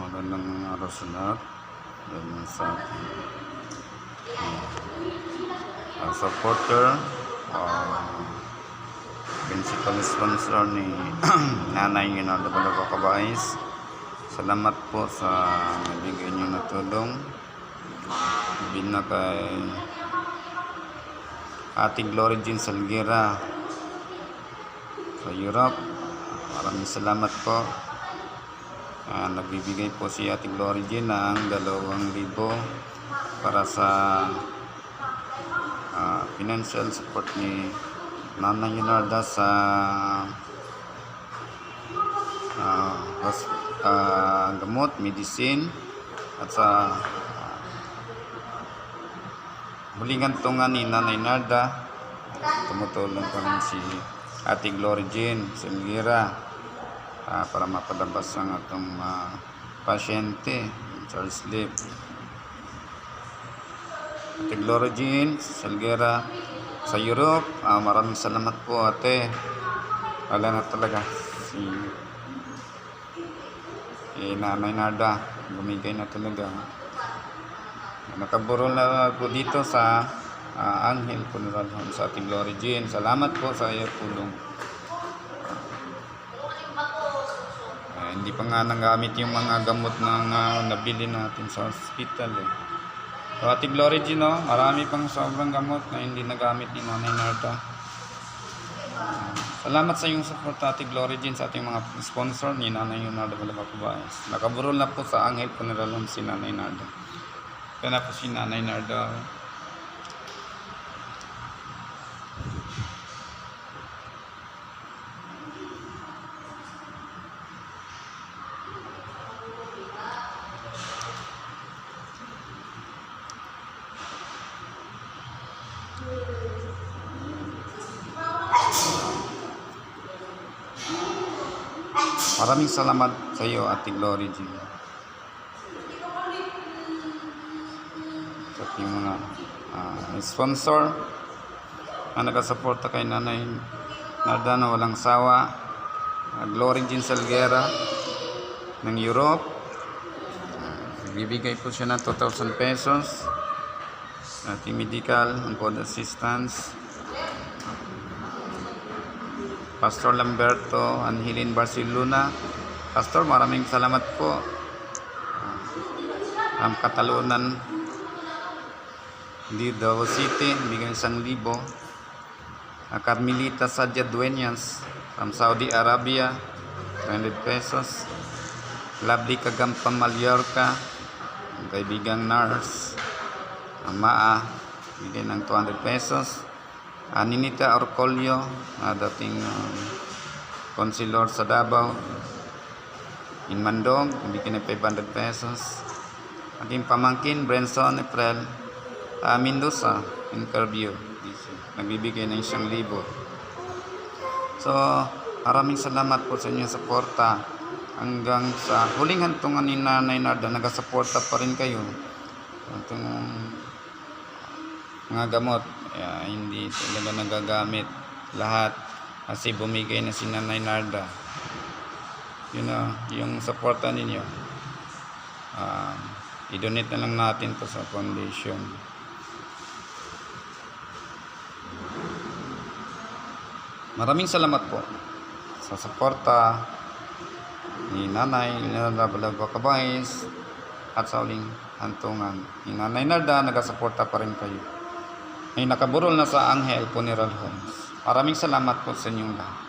Magandang araw sa lahat. Yan sa supporter, principal sponsor ni Nanay Leonardo Balaba Cabayes. Salamat po sa nabigay niyo na tulong. Bin na kay Ate Glory Jean Salguera sa Europe. Maraming salamat po. Nagbibigay po si Ate Glory Jean ng 2,000 para sa financial support ni Nanay Leonardo sa gamot, medicine, at sa huling hantungan ni Nanay Leonardo. Tumutulong pa rin si Ate Glory Jean Salguera para mapalabas ang atong pasyente, Charles Lip. Ate Glory Jean Salguera sa Europe, maraming salamat po ate. Wala na talaga si Nanay Leonardo, bumigay na talaga. Nakaburol na po dito sa Angel Funeral Home sa Ate Glory Jean. Salamat po sa iyo tulong. Hindi pa nga nagamit yung mga gamot na nabili natin sa hospital So Ate Glory Jean, marami pang sobrang gamot na hindi nagamit ni Nanay Leonardo. Salamat sa iyong support Ate Glory Jean, sa ating mga sponsor ni Nanay Leonardo Balaba Cabayes. Nakaburol na po sa Angel Funeral Home si Nanay Leonardo. Kaya na po si Nanay Leonardo. Maraming salamat sa iyo Ate Glory Jean. Sa ating mga sponsor na nagasuporta kay Nanay Leonardo na walang sawa, Glory Jean Salguera ng Europe. Bibigay po siya ng 2,000 pesos ating medical and food assistance. Pastor Lamberto Angelin Barcelona. Pastor, maraming salamat po. Ang Katalunan di Davao City, bigyan 1,000. Carmelita Sadia Dueñas from Saudi Arabia, 200 pesos. Lovely Kagampa Mallorca, kaibigang nurse, Maa, bigyan ng 200 pesos. Ninita Orcolio, dating konsilor sa Davao, in Mandong, bigyan ng 500 pesos. Aking pamangkin, Brenson April Mendoza, interview, nagbibigay ng 1,000. So, maraming salamat po sa inyong suporta. Hanggang sa huling hantungan ni Nanay Leonardo, nagasuporta pa rin kayo. Itong mga gamot, hindi talaga nagagamit lahat kasi bumigay na si Nanay Leonardo. Yung suporta ninyo, i-donate na lang natin to sa foundation. Maraming salamat po sa suporta ni Nanay Leonardo Balaba Cabayes at sa huling hantungan ni Nanay Leonardo, nagasuporta pa rin kayo. Ay nakaburol na sa Angel Funeral Homes. Maraming salamat po sa inyong lahat.